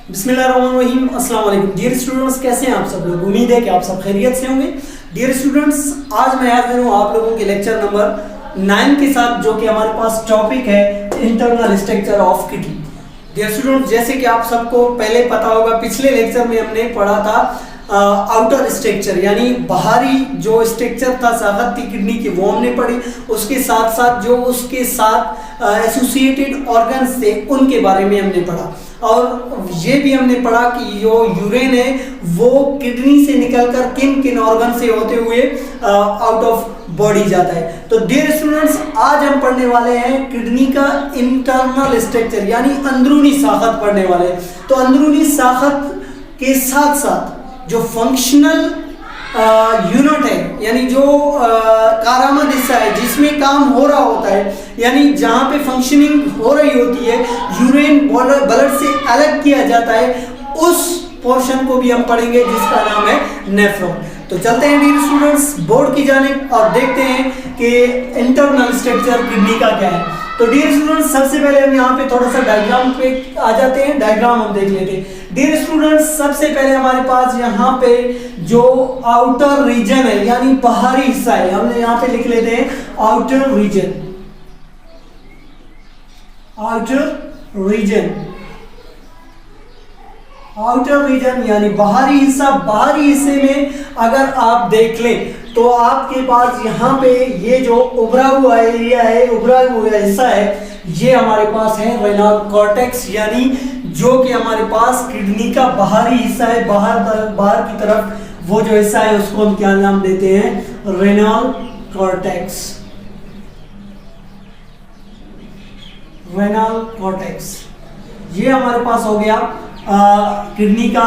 बिस्मिल्लाहिर्रहमानिर्रहीम, अस्सलाम वालेकुम। डियर स्टूडेंट्स, कैसे हैं आप सब लोग? उम्मीद है कि आप सब खैरियत से होंगे। डियर स्टूडेंट्स, आज मैं हाजिर हूँ आप लोगों के लेक्चर नंबर 9 के साथ, जो कि हमारे पास टॉपिक है internal structure of kidney. Dear students, जैसे कि आप सबको पहले पता होगा, पिछले लेक्चर में हमने पढ़ा था आउटर स्ट्रक्चर, यानी बाहरी जो स्ट्रक्चर था साखत की किडनी की, वो हमने पढ़ी। उसके साथ साथ जो उसके साथ एसोसिएटेड ऑर्गन्स थे उनके बारे में हमने पढ़ा, और ये भी हमने पढ़ा कि जो यूरिन है वो किडनी से निकलकर किन किन ऑर्गन से होते हुए आउट ऑफ बॉडी जाता है। तो डियर स्टूडेंट्स, आज हम पढ़ने वाले हैं किडनी का इंटरनल स्ट्रक्चर, यानी अंदरूनी साखत पढ़ने वाले हैं। तो अंदरूनी साखत के साथ साथ जो फंक्शनल यूनिट है, यानी जो कारामद हिस्सा है जिसमें काम हो रहा होता है, यानी जहाँ पे फंक्शनिंग हो रही होती है, यूरिन ब्लड से अलग किया जाता है, उस पोर्शन को भी हम पढ़ेंगे जिसका नाम है नेफ्रॉन। तो चलते हैं डियर स्टूडेंट्स बोर्ड की जानिब और देखते हैं कि इंटरनल स्ट्रक्चर किडनी का क्या है। तो डियर स्टूडेंट्स, सबसे पहले हम यहाँ पे थोड़ा सा डायग्राम पे आ जाते हैं, डायग्राम हम देख लेते हैं। डियर स्टूडेंट्स, सबसे पहले हमारे पास यहाँ पे जो आउटर रीजन है, यानी बाहरी हिस्सा है, हमने यहाँ पे लिख लेते हैं outer region. Outer region, outer region यानी बाहरी हिस्सा। बाहरी हिस्से में अगर आप देख लें तो आपके पास यहाँ पे ये जो उभरा हुआ एरिया है, उभरा हुआ हिस्सा है, ये हमारे पास है रेनल कॉर्टेक्स, यानी जो कि हमारे पास किडनी का बाहरी हिस्सा है, बाहर की तरफ वो जो हिस्सा है उसको हम क्या नाम देते हैं? Renal cortex. रेनल कॉर्टेक्स ये हमारे पास हो गया किडनी का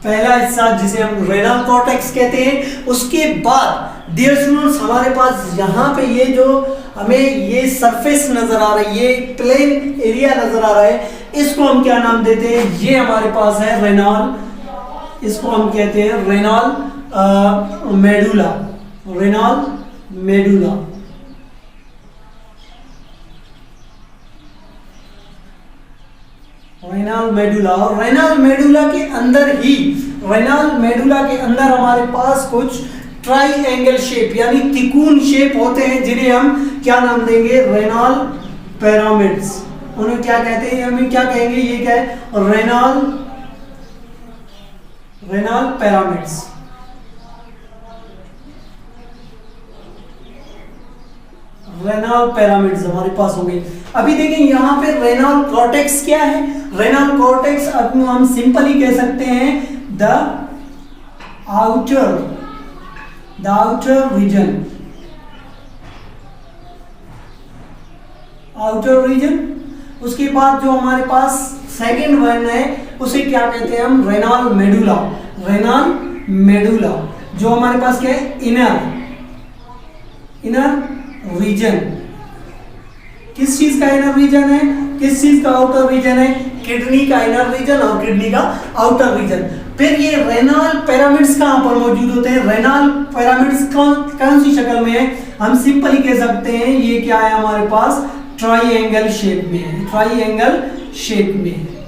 पहला हिस्सा, जिसे हम रेनल कॉर्टेक्स कहते हैं। उसके बाद डियर स्टूडेंट्स, हमारे पास यहाँ पे ये जो हमें ये सरफेस नजर आ रही है, ये प्लेन एरिया नजर आ रहा है, इसको हम क्या नाम देते हैं? ये हमारे पास है रेनल, इसको हम कहते हैं renal medulla. Renal medulla, renal medulla. और रेनल मेडुला के अंदर ही, रेनल मेडुला के अंदर हमारे पास कुछ ट्राइएंगल शेप यानी त्रिकोण शेप होते हैं, जिन्हें हम क्या नाम देंगे? Renal pyramids. उन्हें क्या कहते हैं? हमें क्या कहेंगे? ये क्या है? Renal pyramids. रेनल पिरामिड्स हमारे पास होंगे। अभी देखें यहाँ पे रेनल कॉर्टेक्स क्या है? रेनल कॉर्टेक्स अब हम सिंपली कह सकते हैं the outer region. Outer region. उसके बाद जो हमारे पास सेकंड वन है उसे क्या कहते हैं हम? Renal medulla. रेनल मेडुला जो हमारे पास क्या है? Inner region. किस चीज का इनर रीजन है? किस चीज का आउटर रीजन है? किडनी का इनर रीजन और किडनी का आउटर रीजन। फिर ये रेनल पिरामिड्स कहां पर मौजूद होते हैं? रेनल पिरामिड्स कौन सी शक्ल में है? हम सिंपली कह सकते हैं ये क्या है हमारे पास? ट्राइएंगल शेप में है। ट्राइएंगल शेप में है,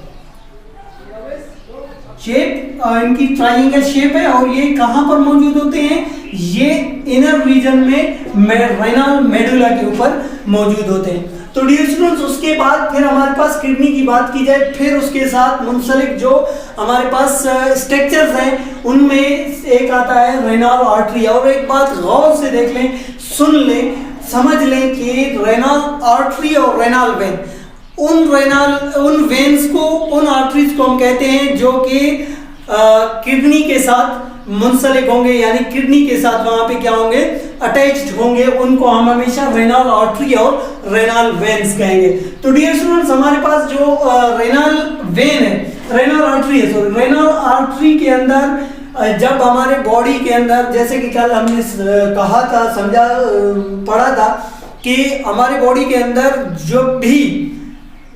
शेप इनकी ट्राइएंगल शेप है। और ये कहां पर मौजूद होते हैं? ये इनर रीजन में रेनल मेडुला के ऊपर मौजूद होते हैं। तो डियर स्टूडेंट्स, उसके बाद फिर हमारे पास किडनी की बात की जाए, फिर उसके साथ मुंसलिक जो हमारे पास स्ट्रक्चर्स हैं उनमें एक आता है रेनल आर्टरी। और एक बात गौर से देख लें, सुन लें, समझ लें कि रेनल आर्टरी और रेनल वेन, उन वेन्स को, उन आर्टरीज को हम कहते हैं जो कि किडनी के साथ मुंसलिक होंगे, यानी किडनी के साथ वहां पे क्या होंगे? अटैच्ड होंगे। उनको हम हमेशा रेनल आर्टरी और रेनल वेन्स कहेंगे। तो डियर स्टूडेंट्स, हमारे पास जो रेनल वेन है, रेनल आर्टरी है, सॉरी, रेनल आर्टरी के अंदर जब हमारे बॉडी के अंदर, जैसे कि कल हमने कहा था, समझा, पढ़ा था कि हमारे बॉडी के अंदर जब भी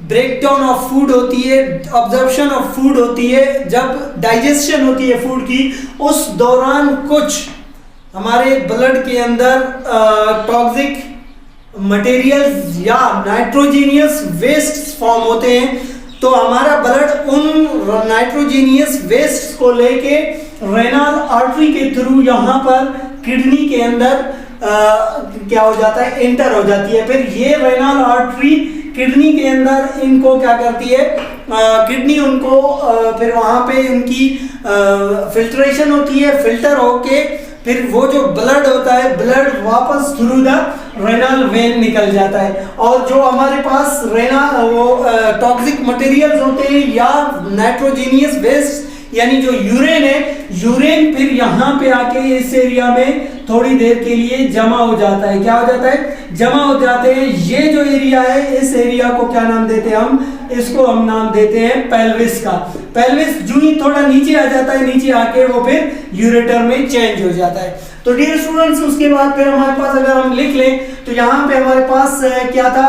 ब्रेकडाउन ऑफ फूड होती है, ऑब्जर्प्शन ऑफ फूड होती है, जब डाइजेशन होती है फूड की, उस दौरान कुछ हमारे ब्लड के अंदर टॉक्सिक मटेरियल्स या नाइट्रोजीनियस वेस्ट फॉर्म होते हैं, तो हमारा ब्लड उन नाइट्रोजीनियस वेस्ट को लेके रेनल आर्टरी के थ्रू यहाँ पर किडनी के अंदर क्या हो जाता है, एंटर हो जाती है। फिर ये रेनल आर्टरी किडनी के अंदर इनको क्या करती है, किडनी उनको फिर वहाँ पे उनकी फिल्ट्रेशन होती है, फिल्टर होके फिर वो जो ब्लड होता है, ब्लड वापस थ्रू द रेनल वेन निकल जाता है। और जो हमारे पास टॉक्सिक मटेरियल्स होते हैं या नाइट्रोजीनियस वेस्ट यानी जो यूरेन है, यूरेन फिर यहाँ पे आके इस एरिया में थोड़ी देर के लिए जमा हो जाता है। क्या हो जाता है, जमा हो जाते हैं। ये जो एरिया है, इस एरिया को क्या नाम देते हैं हम, इसको हम नाम देते हैं पेल्विस का। पेल्विस जो ही थोड़ा नीचे आ जाता है, नीचे आके वो फिर यूरेटर में चेंज हो जाता है। तो डियर स्टूडेंट्स, उसके बाद फिर हमारे पास अगर हम लिख लें तो यहाँ पे हमारे पास क्या था,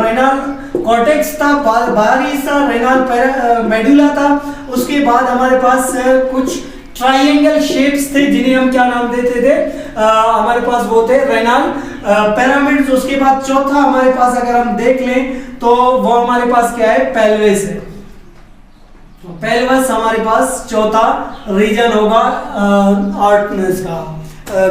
रेनल कॉर्टेक्स था, बाहरी हिस्सा रेनल मेडुला था। उसके बाद हमारे पास कुछ ट्राइंगल शेप्स थे जिन्हें हम क्या नाम देते थे, हमारे पास वो थे रेनल पिरामिड्स। उसके बाद चौथा हमारे पास अगर हम देख लें तो वो हमारे पास क्या है, पेल्विस है। पेल्विस हमारे पास चौथा रीजन होगा आर्टनेस का,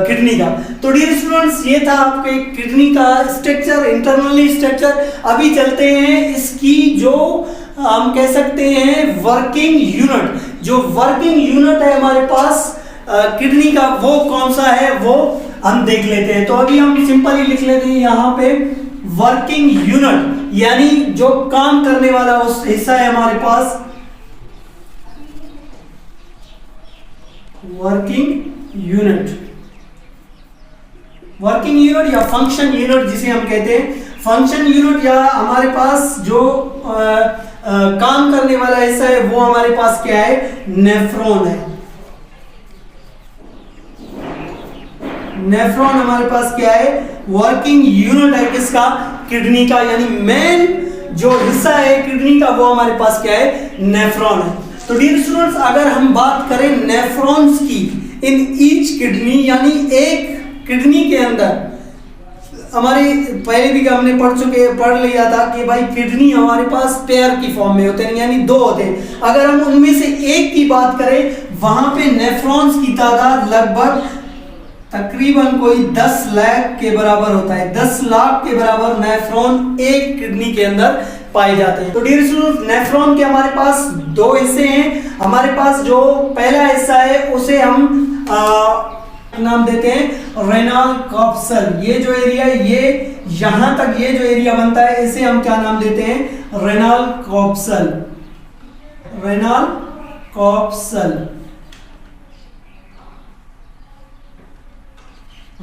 किडनी का। तो डियर स्टूडेंट्स, ये था आपके किडनी का स्ट्रक्चर, इंटरनली स्ट्रक्चर। अभी चलते हैं इसकी जो हम कह सकते हैं वर्किंग यूनिट। जो वर्किंग यूनिट है हमारे पास किडनी का, वो कौन सा है वो हम देख लेते हैं। तो अभी हम सिंपली लिख लेते हैं यहाँ पे वर्किंग यूनिट, यानी जो काम करने वाला उस हिस्सा है हमारे पास वर्किंग यूनिट। वर्किंग यूनिट या फंक्शन यूनिट जिसे हम कहते हैं, फंक्शन यूनिट या हमारे पास जो काम करने वाला हिस्सा है वो हमारे पास क्या है, नेफ्रॉन है। नेफ्रॉन हमारे पास क्या है, वर्किंग यूनिट है किसका, किडनी का। यानी मेन जो हिस्सा है किडनी का वो हमारे पास क्या है, नेफ्रॉन है। तो डियर स्टूडेंट्स, अगर हम बात करें नेफ्रॉन्स की इन ईच किडनी, यानी एक किडनी के अंदर हमारे पहले भी हमने पढ़ लिया था कि भाई किडनी हमारे पास पेयर की फॉर्म में होते हैं, यानी दो होते हैं। अगर हम उनमें से एक की बात करें, वहां पे नेफ्रॉन्स की तादाद लगभग तकरीबन कोई 10 लाख के बराबर होता है। 10 लाख के बराबर नेफ्रॉन एक किडनी के अंदर पाए जाते हैं। तो डियर स्टूडेंट्स, नेफ्रॉन के हमारे पास दो हिस्से हैं। हमारे पास जो पहला हिस्सा है उसे हम नाम देते हैं रेनल कॉप्सल। ये जो एरिया, ये यहां तक ये जो एरिया बनता है इसे हम क्या नाम देते हैं, renal capsule. Renal capsule,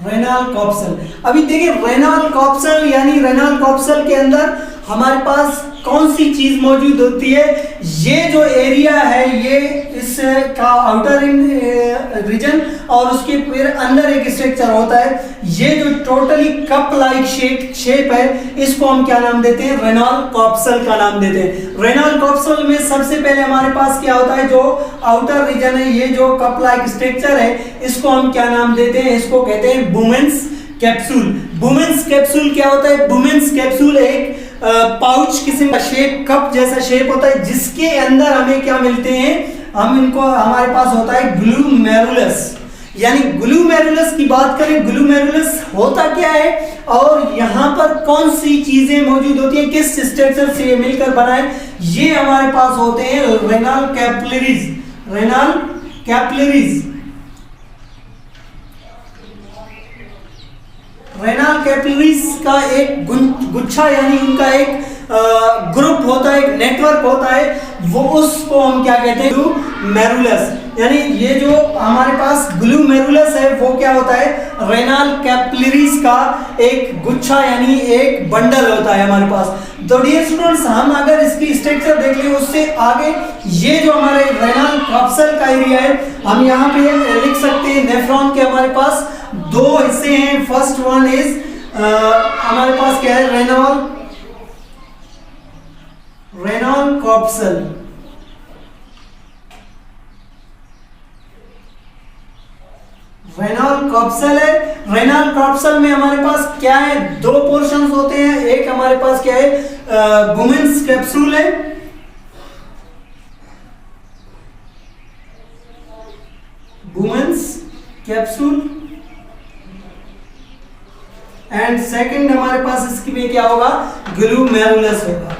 renal capsule. अभी देखिए रेनल कॉप्सल यानी रेनल कॉप्सल के अंदर हमारे पास कौन सी चीज मौजूद होती है, ये जो एरिया है ये इसका आउटर रीजन और उसके फिर अंदर एक स्ट्रक्चर होता है। ये जो टोटली कप लाइक शेप है इसको हम क्या नाम देते हैं, रेनल कॉप्सल का नाम देते हैं। रेनल कॉप्सल में सबसे पहले हमारे पास क्या होता है, जो आउटर रीजन है, ये जो कप लाइक स्ट्रक्चर है इसको हम क्या नाम देते हैं, इसको कहते हैं बुमेन्स कैप्सूल। बुमेन्स कैप्सूल क्या होता है, बुमेन्स कैप्सूल एक पाउच किस्म का शेप, कप जैसा शेप होता है जिसके अंदर हमें क्या मिलते हैं, हम इनको हमारे पास होता है ग्लूमेरुलस। यानी ग्लूमेरुलस की बात करें, ग्लूमेरुलस होता क्या है और यहाँ पर कौन सी चीजें मौजूद होती हैं, किस स्ट्रक्चर से मिलकर बना है, ये हमारे पास होते हैं renal capillaries. Renal capillaries, renal capillaries का एक गुच्छा यानी उनका एक ग्रुप होता है, एक नेटवर्क होता है, वो उसको हम क्या कहते हैं, ग्लूमेरुलस। यानी ये जो हमारे पास ग्लूमेरुलस है वो क्या होता है, रेनल कैपिलरीज का एक गुच्छा यानी एक बंडल होता है हमारे पास। तो डियर स्टूडेंट्स, हम अगर इसकी स्ट्रक्चर देख लें उससे आगे, ये जो हमारे रेनल कॉप्सल का एरिया है हम यहाँ पे लिख सकते हैं, नेफ्रॉन के हमारे पास दो हिस्से हैं। फर्स्ट वन इज हमारे पास क्या है, रेनल कॉप्सल। रेनल कॉप्सल है। रेनल कॉप्सल में हमारे पास क्या है, दो पोर्शंस होते हैं। एक हमारे पास क्या है, बुमेन्स कैप्सूल है कैप्सूल, एंड सेकंड हमारे पास इसकी में क्या होगा, ग्लूमेरुलस होगा।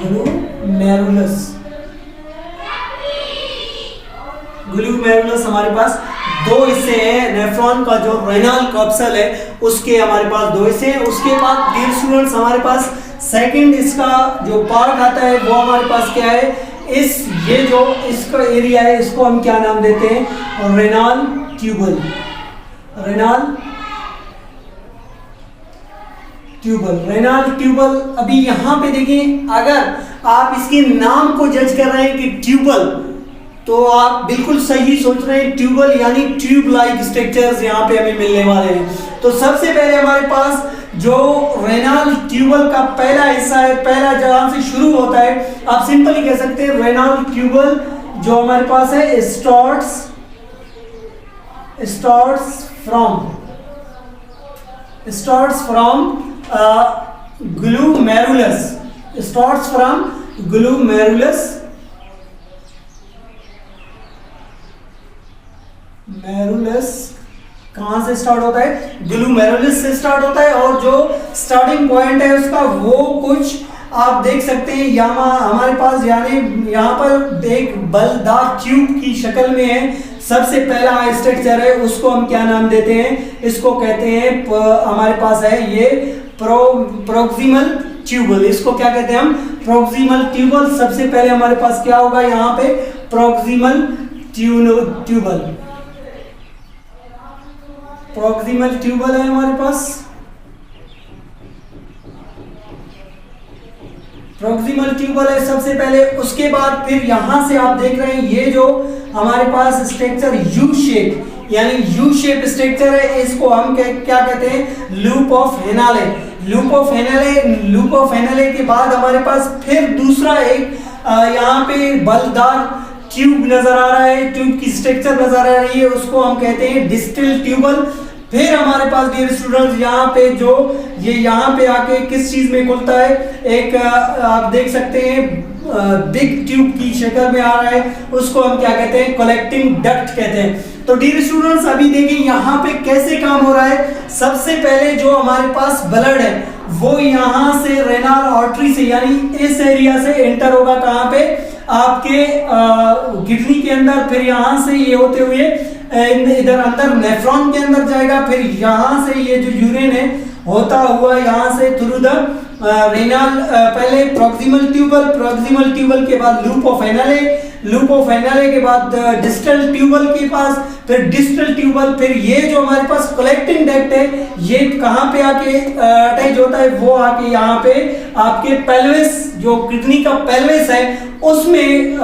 ग्लूमेरुलस, ग्लूमेरुलस हमारे पास दो हिस्से हैं। नेफ्रॉन का जो रेनल कॉर्पसल है उसके हमारे पास दो हिस्से हैं। उसके बाद डियर स्टूडेंट्स हमारे पास सेकंड इसका जो पार्ट आता है वो हमारे पास क्या है, ये जो इसका एरिया है इसको हम क्या नाम देते हैं, renal tubule. Renal tubule, renal tubule. अभी यहाँ पे देखिए, अगर आप इसके नाम को जज कर रहे हैं कि ट्यूबल, तो आप बिल्कुल सही सोच रहे हैं। ट्यूबल यानी ट्यूब लाइक स्ट्रक्चर्स यहाँ पे हमें मिलने वाले हैं। तो सबसे पहले हमारे पास जो रेनल ट्यूबल का पहला हिस्सा है, पहला जहां से शुरू होता है, आप सिंपली कह सकते हैं रेनल ट्यूबल जो हमारे पास है starts from glomerulus, starts from glomerulus, मेरुलस कहां से स्टार्ट होता है, ग्लूमेरुलस से स्टार्ट होता है। और जो स्टार्टिंग पॉइंट है उसका वो कुछ आप देख सकते हैं यहाँ हमारे पास, यानी यहाँ पर एक बलदार ट्यूब की शक्ल में है। सबसे पहला स्ट्रक्चर है उसको हम क्या नाम देते हैं, इसको कहते हैं हमारे पास है ये प्रोक्सिमल ट्यूबल। इसको क्या कहते हैं हम, प्रोक्सिमल ट्यूबल। सबसे पहले हमारे पास क्या होगा यहाँ पे, प्रोक्सिमल ट्यूबल, प्रोक्सिमल ट्यूबल है हमारे पास, प्रोक्सिमल ट्यूबल है सबसे पहले। उसके बाद फिर यहां से आप देख रहे हैं ये जो हमारे पास स्ट्रक्चर यू शेप, यानी यू शेप स्ट्रक्चर है, इसको हम क्या कहते हैं, लूप ऑफ हेनाले। लूप ऑफ हेनाले के बाद हमारे पास फिर दूसरा एक यहाँ पे बलदार ट्यूब नजर आ रहा है, ट्यूब की स्ट्रक्चर नजर आ रही है, उसको हम कहते हैं डिस्टल ट्यूबल। फिर हमारे पास डियर स्टूडेंट्स यहाँ पे जो ये यहाँ पे आके किस चीज में खुलता है, एक आप देख सकते हैं बिग ट्यूब की शक्ल में आ रहा है, उसको हम क्या कहते हैं, कलेक्टिंग डक्ट कहते हैं। तो डियर स्टूडेंट्स अभी देखिए यहाँ पे कैसे काम हो रहा है। सबसे पहले जो हमारे पास ब्लड है वो यहाँ से रेनल आर्टरी से, यानी इस एरिया से एंटर होगा, कहाँ पे, आपके किडनी के अंदर। फिर यहाँ से ये होते हुए इधर अंदर नेफ्रॉन के अंदर जाएगा। फिर यहाँ से ये जो यूरिन है होता हुआ यहाँ से थ्रू द रेनल, पहले प्रोक्सिमल ट्यूबल के बाद लूप ऑफ एनाले के बाद डिस्टल ट्यूबल के पास, फिर डिस्टल ट्यूबल, फिर ये जो हमारे पास कलेक्टिंग डक्ट है ये कहाँ पे आके अटैच होता है, वो आके यहाँ पे आपके पेल्विस, जो किडनी का पेल्विस है उसमें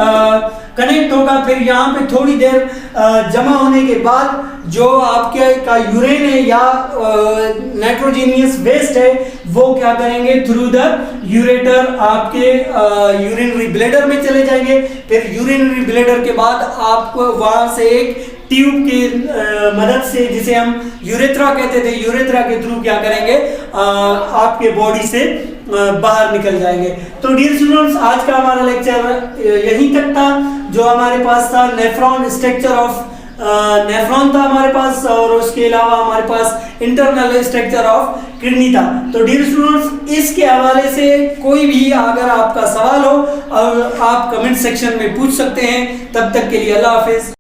कनेक्ट होगा। फिर यहाँ पे थोड़ी देर जमा होने के बाद जो आपके का यूरिन है या नाइट्रोजीनियस वेस्ट है वो क्या करेंगे, थ्रू द यूरेटर आपके यूरिनरी ब्लैडर में चले जाएंगे। फिर यूरिनरी ब्लैडर के बाद आपको वहां से एक ट्यूब की मदद से, जिसे हम यूरेथ्रा कहते थे, यूरेथ्रा के थ्रू क्या करेंगे, आपके बॉडी से बाहर निकल जाएंगे। तो डियर स्टूडेंट्स आज का हमारा लेक्चर यहीं तक था। जो हमारे पास था नेफ्रॉन, स्ट्रक्चर ऑफ नेफ्रॉन था हमारे पास, और उसके अलावा हमारे पास इंटरनल स्ट्रक्चर ऑफ किडनी था। तो डियर स्टूडेंट्स इसके हवाले से कोई भी अगर आपका सवाल हो और आप कमेंट सेक्शन में पूछ सकते हैं। तब तक के लिए अल्लाह हाफिज।